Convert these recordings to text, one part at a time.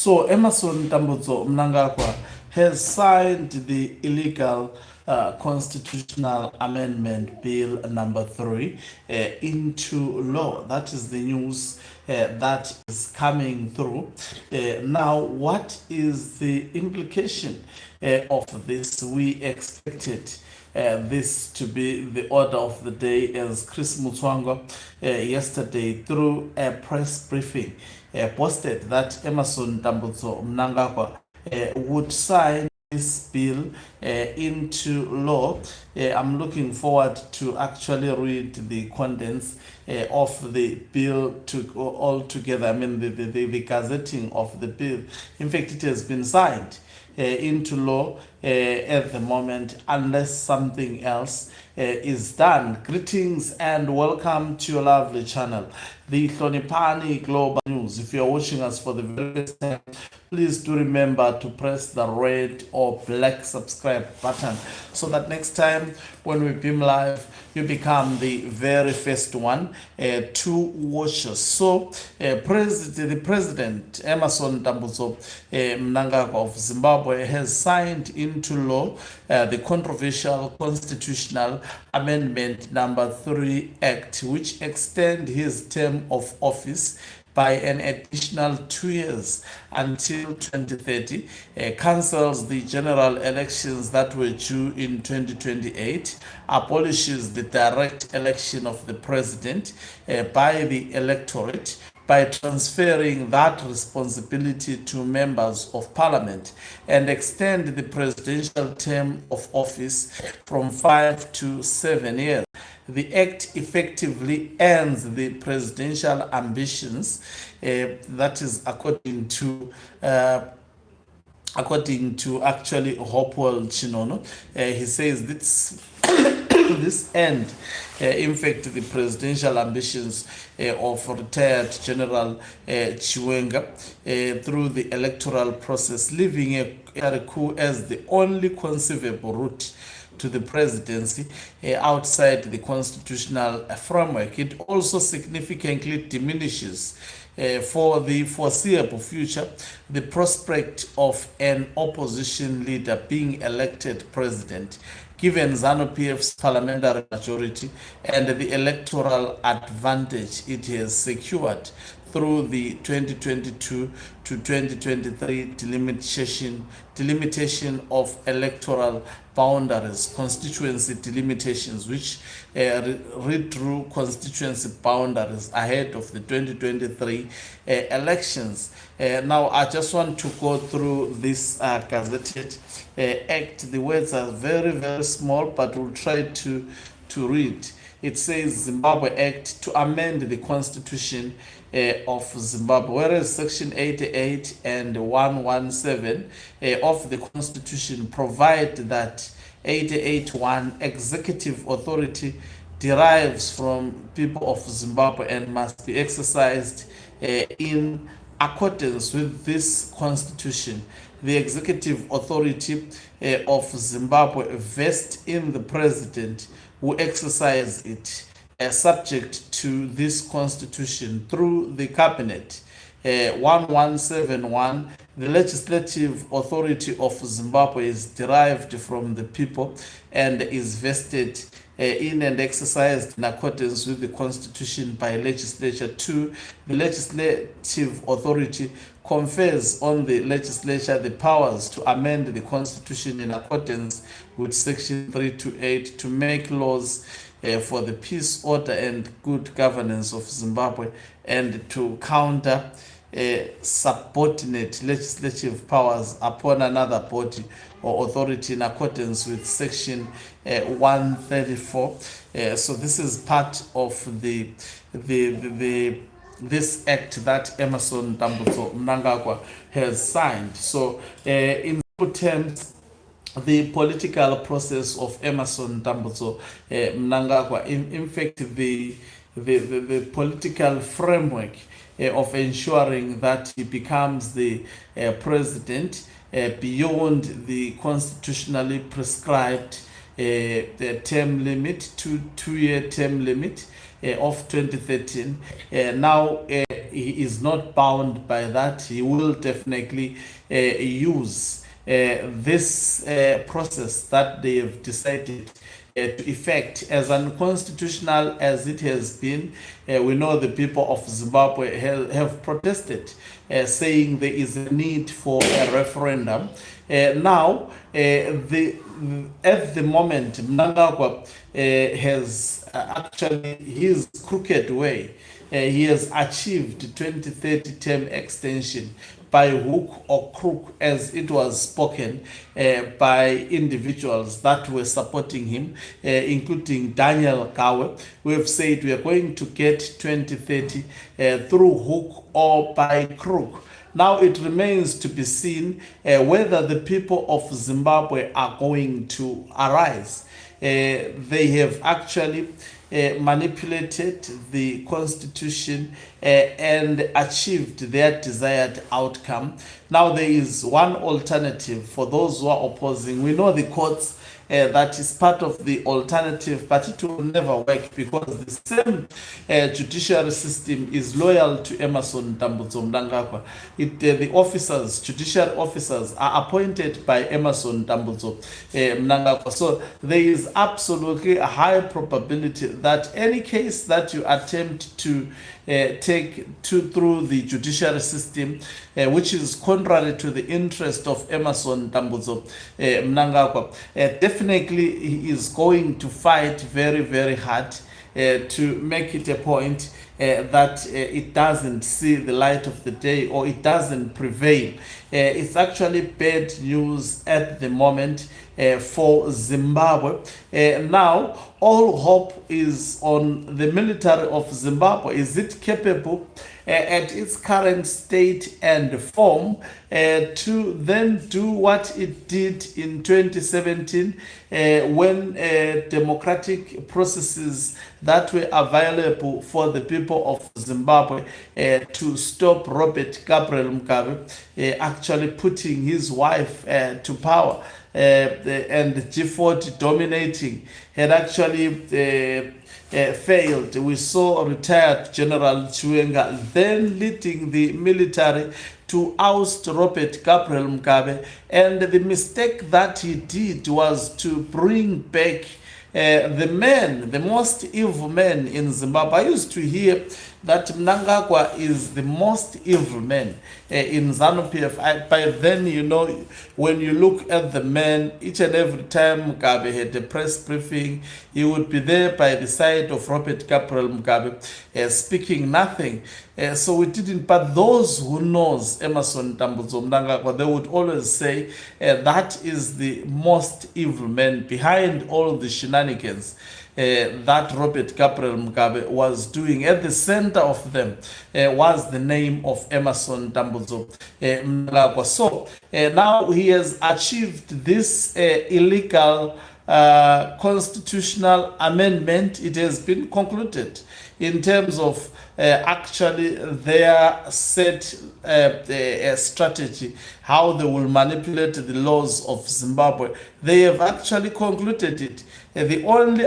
So Emerson Mnangagwa has signed the illegal constitutional amendment bill number 3 into law. That is the news that is coming through. Now, what is the implication of this? We expected this to be the order of the day, as Chris Mutswangwa yesterday through a press briefing posted that Emerson Mnangagwa would sign this bill into law. I'm looking forward to actually read the contents of the bill all together. I mean the gazetting of the bill. In fact, it has been signed into law at the moment, unless something else is done. Greetings and welcome to your lovely channel, the Hlonipani Global News. If you are watching us for the very first time, please do remember to press the red or black subscribe button so that next time when we beam live, you become the very first one to watch us. So, the President Emerson Mnangagwa of Zimbabwe has signed into law the controversial constitutional amendment number 3 Act, which extend his term of office by an additional 2 years until 2030, cancels the general elections that were due in 2028, abolishes the direct election of the president by the electorate by transferring that responsibility to members of parliament, and extend the presidential term of office from 5 to 7 years. The act effectively ends the presidential ambitions, that is according to actually Hopewell Chinono. He says this end, in fact, the presidential ambitions of retired General Chiwenga through the electoral process, leaving a coup as the only conceivable route to the presidency outside the constitutional framework. It also significantly diminishes for the foreseeable future the prospect of an opposition leader being elected president, given ZANU-PF's parliamentary majority and the electoral advantage it has secured through the 2022 to 2023 delimitation of electoral boundaries, constituency delimitations, which redrew constituency boundaries ahead of the 2023 elections. Now, I just want to go through this gazetted act. The words are very, very small, but we'll try to read. It says Zimbabwe Act to amend the constitution of Zimbabwe, whereas Section 88 and 117 of the Constitution provide that 88.1 executive authority derives from people of Zimbabwe and must be exercised in accordance with this Constitution. The executive authority of Zimbabwe vests in the president, who exercise it subject to this constitution through the cabinet. 1171, the legislative authority of Zimbabwe is derived from the people and is vested in and exercised in accordance with the constitution by legislature. 2, the legislative authority confers on the legislature the powers to amend the constitution in accordance with section 328 to make laws for the peace, order, and good governance of Zimbabwe, and to counter subordinate legislative powers upon another body or authority in accordance with section 134. So this is part of this act that Emerson Mnangagwa has signed. So in simple terms, the political process of Emerson Mnangagwa, in fact, the political framework of ensuring that he becomes the president beyond the constitutionally prescribed the term limit, two-year term limit of 2013. Now he is not bound by that. He will definitely use this process that they have decided to effect, as unconstitutional as it has been. We know the people of Zimbabwe have protested, saying there is a need for a referendum. Now, at the moment, Mnangagwa has actually his crooked way. He has achieved 2030 term extension by hook or crook, as it was spoken by individuals that were supporting him, including Daniel Kawe. We have said we are going to get 2030 through hook or by crook. Now it remains to be seen whether the people of Zimbabwe are going to arise. They have actually manipulated the constitution and achieved their desired outcome. Now there is one alternative for those who are opposing. We know the courts that is part of the alternative, but it will never work because the same judiciary system is loyal to Emmerson Mnangagwa. The officers, judicial officers, are appointed by Emmerson Mnangagwa. So there is absolutely a high probability that any case that you attempt to take through the judiciary system, which is contrary to the interest of Emmerson Mnangagwa, definitely he is going to fight very, very hard to make it a point that it doesn't see the light of the day, or it doesn't prevail. It's actually bad news at the moment for Zimbabwe. Now, all hope is on the military of Zimbabwe. Is it capable at its current state and form to then do what it did in 2017 when democratic processes that were available for the people of Zimbabwe to stop Robert Gabriel Mugabe actually putting his wife to power, and G40 dominating, had actually failed. We saw retired General Chiwenga then leading the military to oust Robert Gabriel Mugabe, and the mistake that he did was to bring back the most evil man in Zimbabwe. I used to hear that Mnangagwa is the most evil man in ZANU-PF. By then, you know, when you look at the man, each and every time Mugabe had a press briefing, he would be there by the side of Robert Gabriel Mugabe, speaking nothing. So we didn't, but those who knows Emmerson Mnangagwa, they would always say that is the most evil man behind all the shenanigans that Robert Gabriel Mugabe was doing. At the center of them was the name of Emmerson Mnangagwa. So now he has achieved this illegal constitutional amendment. It has been concluded in terms of actually their set strategy, how they will manipulate the laws of Zimbabwe. They have actually concluded it. The only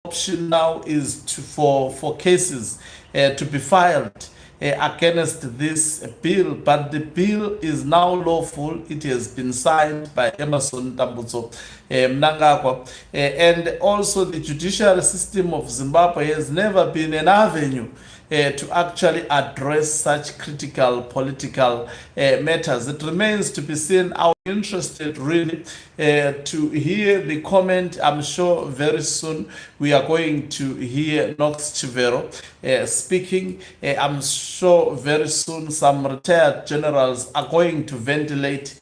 option now is for cases to be filed against this bill, but the bill is now lawful. It has been signed by Emmerson Mnangagwa, and also the judicial system of Zimbabwe has never been an avenue to actually address such critical political matters. It remains to be seen. I'm interested really to hear the comment. I'm sure very soon we are going to hear Knox Chivero speaking. I'm sure very soon some retired generals are going to ventilate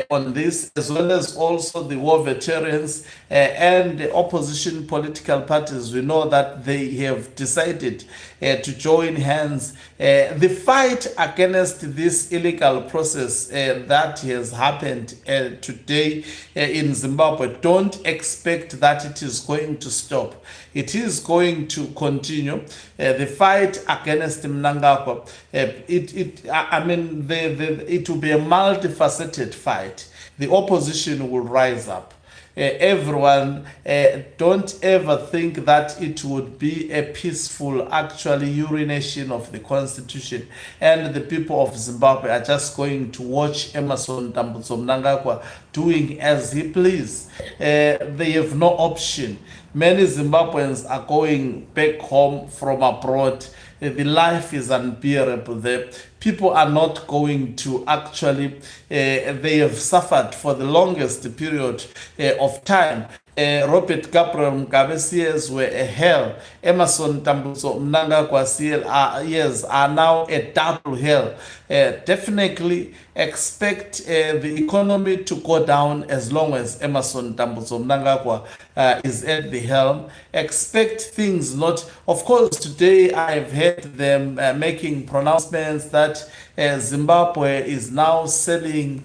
on this, as well as also the war veterans and the opposition political parties. We know that they have decided to join hands. The fight against this illegal process that has happened today in Zimbabwe, don't expect that it is going to stop. It is going to continue. The fight against Mnangagwa, it will be a multifaceted fight. The opposition will rise up. everyone, don't ever think that it would be a peaceful, actually, urination of the constitution, and the people of Zimbabwe are just going to watch Emerson Mnangagwa doing as he please. They have no option. Many Zimbabweans are going back home from abroad. The life is unbearable there. People are not going to actually, they have suffered for the longest period of time. Robert Gabriel Mugabe's years were a hell. Emerson Mnangagwa's years are now a double hell. Definitely expect the economy to go down as long as Emerson Mnangagwa is at the helm. Expect things not, of course, today I've heard them making pronouncements that Zimbabwe is now selling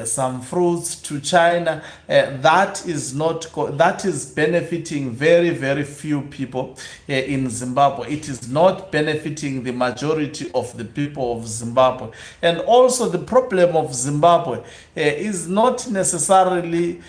some fruits to China. That is benefiting very, very few people in Zimbabwe. It is not benefiting the majority of the people of Zimbabwe. And also the problem of Zimbabwe is not necessarily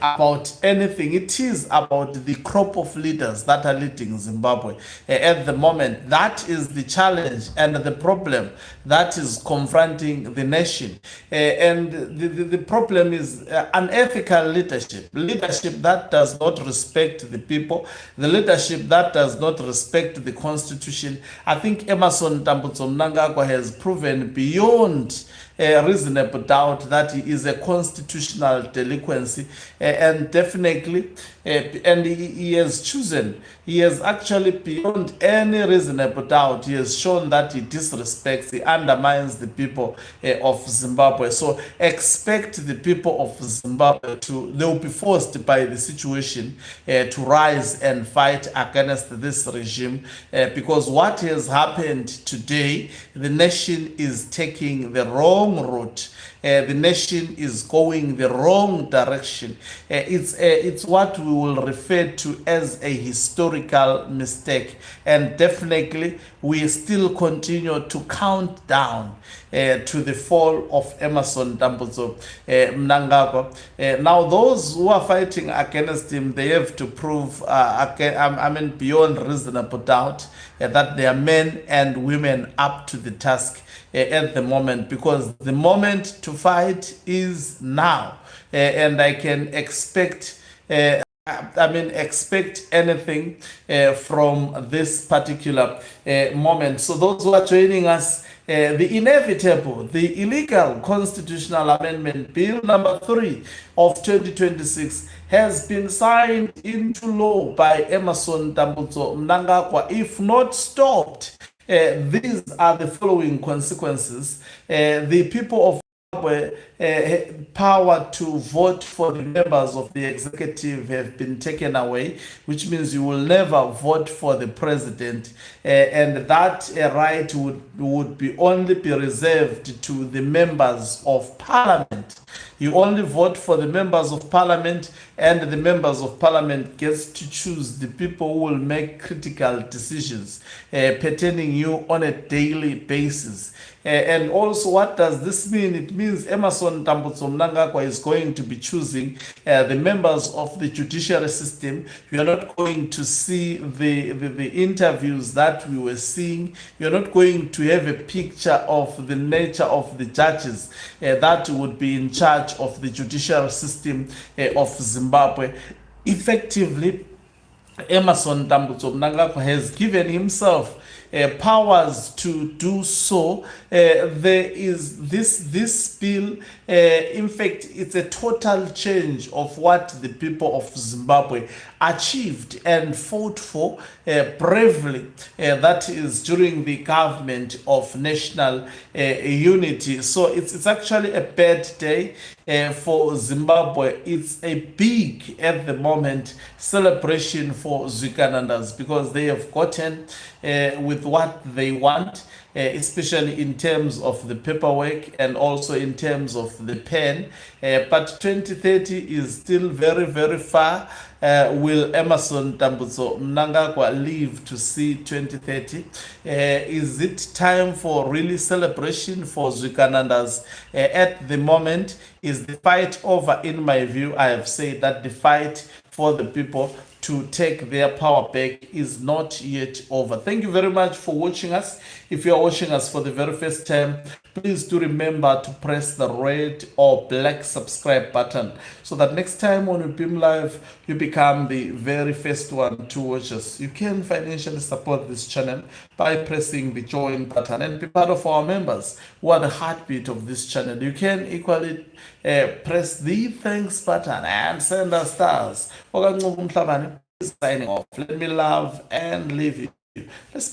about anything. It is about the crop of leaders that are leading Zimbabwe at the moment. That is the challenge and the problem that is confronting the nation. And the problem is unethical leadership that does not respect the people, the leadership that does not respect the constitution. I think Emerson Mnangagwa has proven beyond reasonable doubt that he is a constitutional delinquency, and definitely, and he has actually, beyond any reasonable doubt, he has shown that he disrespects, he undermines the people of Zimbabwe. So expect the people of Zimbabwe they will be forced by the situation to rise and fight against this regime, because what has happened today, the nation is taking the wrong route. The nation is going the wrong direction. It's what we will refer to as a historical mistake, and definitely we still continue to count down to the fall of Emerson Mnangagwa. Now, those who are fighting against him, they have to prove, beyond reasonable doubt, that they are men and women up to the task at the moment, because the moment to fight is now, and I can expect anything from this particular moment. So those who are joining us, the inevitable, the illegal constitutional amendment bill number 3 of 2026 has been signed into law by Emerson Mnangagwa. If not stopped, these are the following consequences. The people of Zimbabwe power to vote for the members of the executive have been taken away, which means you will never vote for the president, and that right would only be reserved to the members of parliament. You only vote for the members of parliament, and the members of parliament gets to choose the people who will make critical decisions pertaining you on a daily basis. And also, what does this mean? It means Emerson Mnangagwa is going to be choosing the members of the judicial system. You are not going to see the interviews that we were seeing. You are not going to have a picture of the nature of the judges that would be in charge of the judicial system of Zimbabwe. Effectively, Emerson Mnangagwa has given himself powers to do so. There is this bill, in fact, it's a total change of what the people of Zimbabwe achieved and fought for bravely, that is during the government of national unity. So it's actually a bad day for Zimbabwe. It's a big, at the moment, celebration for Zikanandas, because they have gotten with what they want. especially in terms of the paperwork and also in terms of the pen. But 2030 is still very, very far. Will Emerson Tambutso Mnangagwa live to see 2030? Is it time for really celebration for Zwikanandas? At the moment, is the fight over? In my view, I have said that the fight for the people to take their power back is not yet over. Thank you very much for watching us. If you are watching us for the very first time, please do remember to press the red or black subscribe button so that next time when we beam live, you become the very first one to watch us. You can financially support this channel by pressing the join button and be part of our members who are the heartbeat of this channel. You can equally press the thanks button and send us stars. Signing off. Let me love and leave you. Let's